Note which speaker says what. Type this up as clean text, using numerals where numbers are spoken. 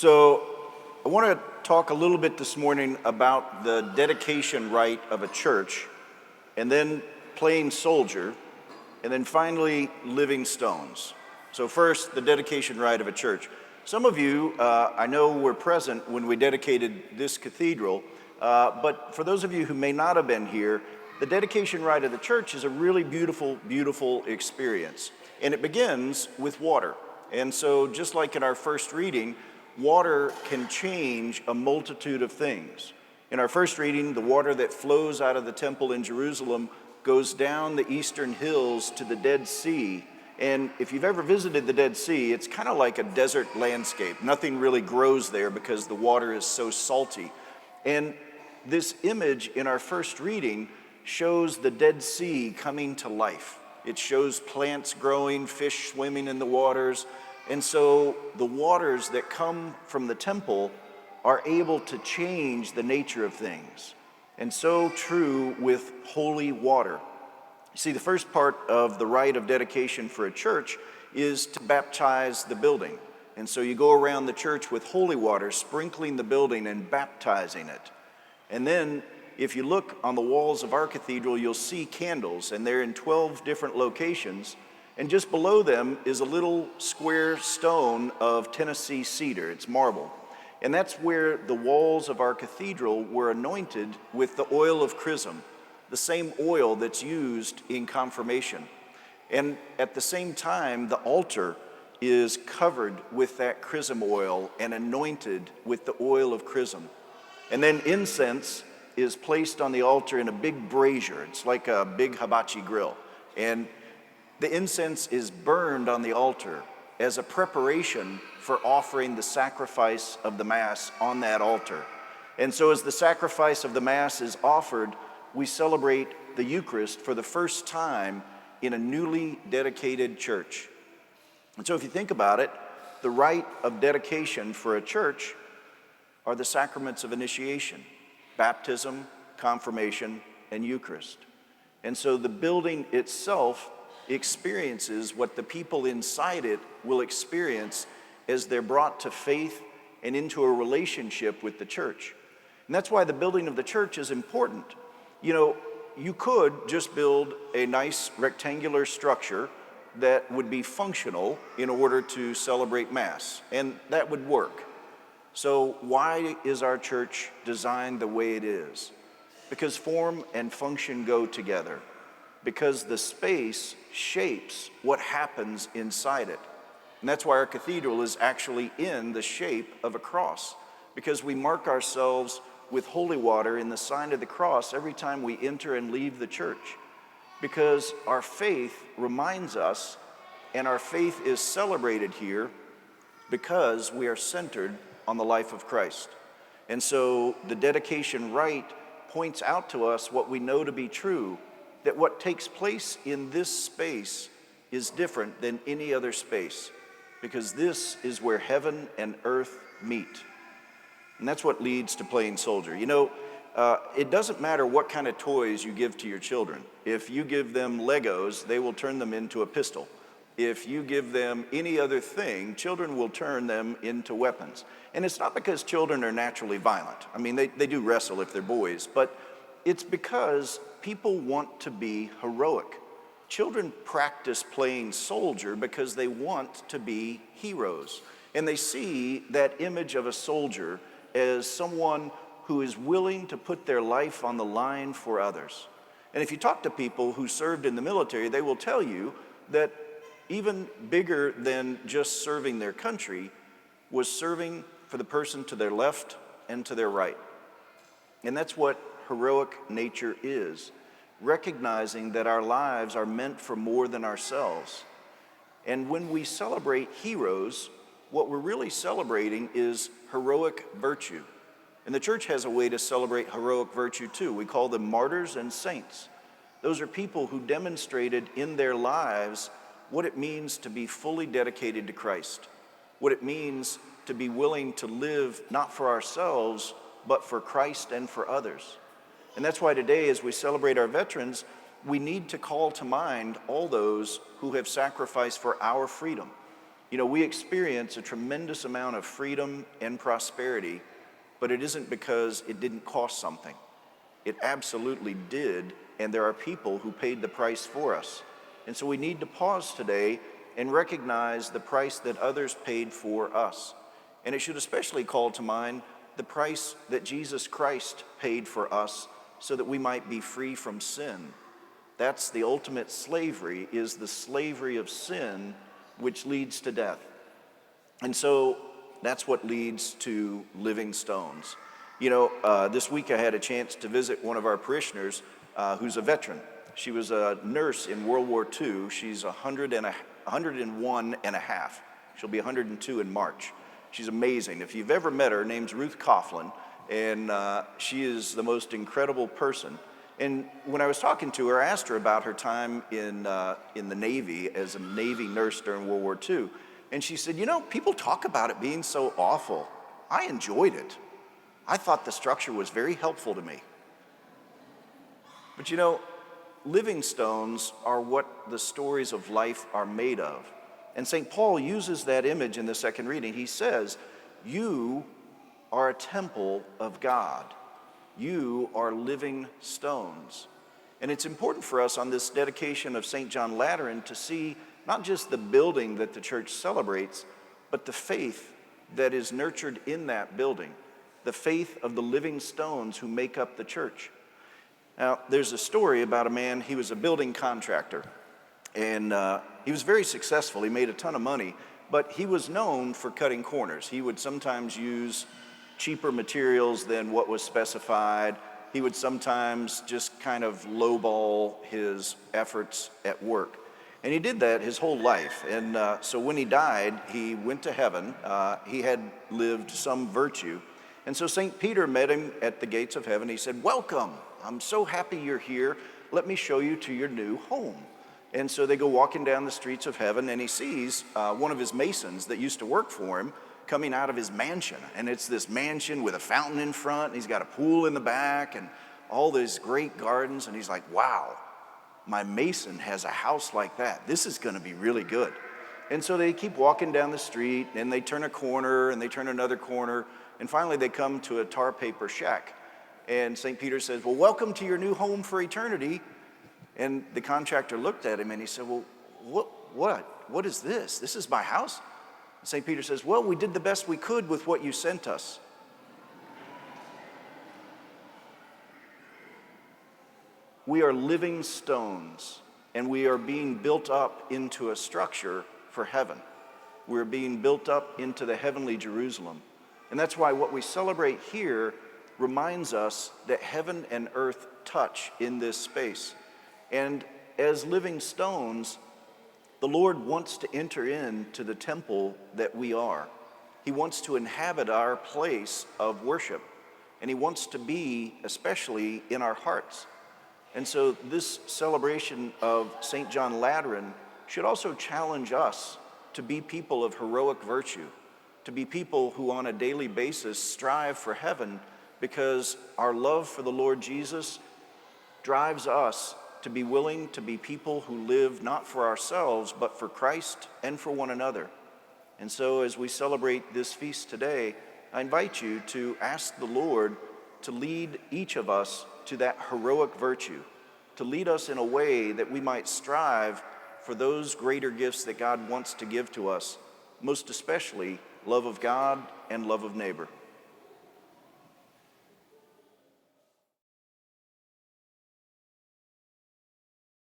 Speaker 1: So I want to talk a little bit this morning about the dedication rite of a church, and then playing soldier, and then finally living stones. So first, the dedication rite of a church. Some of you, I know, were present when we dedicated this cathedral, but for those of you who may not have been here, the dedication rite of the church is a really beautiful, beautiful experience. And it begins with water. And so just like in our first reading, water can change a multitude of things. In our first reading, the water that flows out of the temple in Jerusalem goes down the eastern hills to the Dead Sea. And if you've ever visited the Dead Sea, it's kind of like a desert landscape. Nothing really grows there because the water is so salty. And this image in our first reading shows the Dead Sea coming to life. It shows plants growing, fish swimming in the waters. And so the waters that come from the temple are able to change the nature of things. And so true with holy water. You see, the first part of the rite of dedication for a church is to baptize the building. And so you go around the church with holy water, sprinkling the building and baptizing it. And then if you look on the walls of our cathedral, you'll see candles, and they're in 12 different locations. And just below them is a little square stone of Tennessee cedar. It's marble. And that's where the walls of our cathedral were anointed with the oil of chrism, the same oil that's used in confirmation. And at the same time, the altar is covered with that chrism oil and anointed with the oil of chrism. And then incense is placed on the altar in a big brazier. It's like a big hibachi grill. And the incense is burned on the altar as a preparation for offering the sacrifice of the Mass on that altar. And so as the sacrifice of the Mass is offered, we celebrate the Eucharist for the first time in a newly dedicated church. And so if you think about it, the rite of dedication for a church are the sacraments of initiation: baptism, confirmation, and Eucharist. And so the building itself experiences what the people inside it will experience as they're brought to faith and into a relationship with the church. And that's why the building of the church is important. You know, you could just build a nice rectangular structure that would be functional in order to celebrate Mass, and that would work. So why is our church designed the way it is? Because form and function go together. Because the space shapes what happens inside it. And that's why our cathedral is actually in the shape of a cross, because we mark ourselves with holy water in the sign of the cross every time we enter and leave the church. Because our faith reminds us, and our faith is celebrated here because we are centered on the life of Christ. And so the dedication rite points out to us what we know to be true, that what takes place in this space is different than any other space, because this is where heaven and earth meet. And that's what leads to playing soldier. You know, it doesn't matter what kind of toys you give to your children. If you give them Legos, they will turn them into a pistol. If you give them any other thing, children will turn them into weapons. And it's not because children are naturally violent. I mean, they do wrestle if they're boys, but it's because people want to be heroic. Children practice playing soldier because they want to be heroes. And they see that image of a soldier as someone who is willing to put their life on the line for others. And if you talk to people who served in the military, they will tell you that even bigger than just serving their country was serving for the person to their left and to their right. And that's what heroic nature is, recognizing that our lives are meant for more than ourselves. And when we celebrate heroes, what we're really celebrating is heroic virtue. And the church has a way to celebrate heroic virtue too. We call them martyrs and saints. Those are people who demonstrated in their lives what it means to be fully dedicated to Christ, what it means to be willing to live not for ourselves, but for Christ and for others. And that's why today, as we celebrate our veterans, we need to call to mind all those who have sacrificed for our freedom. You know, we experience a tremendous amount of freedom and prosperity, but it isn't because it didn't cost something. It absolutely did, and there are people who paid the price for us. And so we need to pause today and recognize the price that others paid for us. And it should especially call to mind the price that Jesus Christ paid for us so that we might be free from sin. That's the ultimate slavery, is the slavery of sin, which leads to death. And so that's what leads to living stones. You know, this week I had a chance to visit one of our parishioners who's a veteran. She was a nurse in World War II. She's 101 and a half. She'll be 102 in March. She's amazing. If you've ever met her name's Ruth Coughlin, and she is the most incredible person. And when I was talking to her, I asked her about her time in the Navy as a Navy nurse during World War II. And she said, you know, people talk about it being so awful. I enjoyed it. I thought the structure was very helpful to me. But you know, living stones are what the stories of life are made of. And St. Paul uses that image in the second reading. He says, you are a temple of God. You are living stones. And it's important for us on this dedication of St. John Lateran to see not just the building that the church celebrates, but the faith that is nurtured in that building, the faith of the living stones who make up the church. Now, there's a story about a man, he was a building contractor, and he was very successful. He made a ton of money, but he was known for cutting corners. He would sometimes use cheaper materials than what was specified. He would sometimes just kind of lowball his efforts at work. And he did that his whole life. And so when he died, he went to heaven. He had lived some virtue. And so St. Peter met him at the gates of heaven. He said, welcome. I'm so happy you're here. Let me show you to your new home. And so they go walking down the streets of heaven, and he sees one of his masons that used to work for him coming out of his mansion. And it's this mansion with a fountain in front, and he's got a pool in the back, and all these great gardens. And he's like, wow, my mason has a house like that. This is going to be really good. And so they keep walking down the street, and they turn a corner, and they turn another corner, and finally they come to a tar paper shack. And St. Peter says, well, welcome to your new home for eternity. And the contractor looked at him and he said, well, what is this? This is my house? And St. Peter says, well, we did the best we could with what you sent us. We are living stones, and we are being built up into a structure for heaven. We're being built up into the heavenly Jerusalem. And that's why what we celebrate here reminds us that heaven and earth touch in this space. And as living stones, the Lord wants to enter into the temple that we are. He wants to inhabit our place of worship, and he wants to be especially in our hearts. And so this celebration of St. John Lateran should also challenge us to be people of heroic virtue, to be people who on a daily basis strive for heaven, because our love for the Lord Jesus drives us to be willing to be people who live not for ourselves, but for Christ and for one another. And so as we celebrate this feast today, I invite you to ask the Lord to lead each of us to that heroic virtue, to lead us in a way that we might strive for those greater gifts that God wants to give to us, most especially love of God and love of neighbor.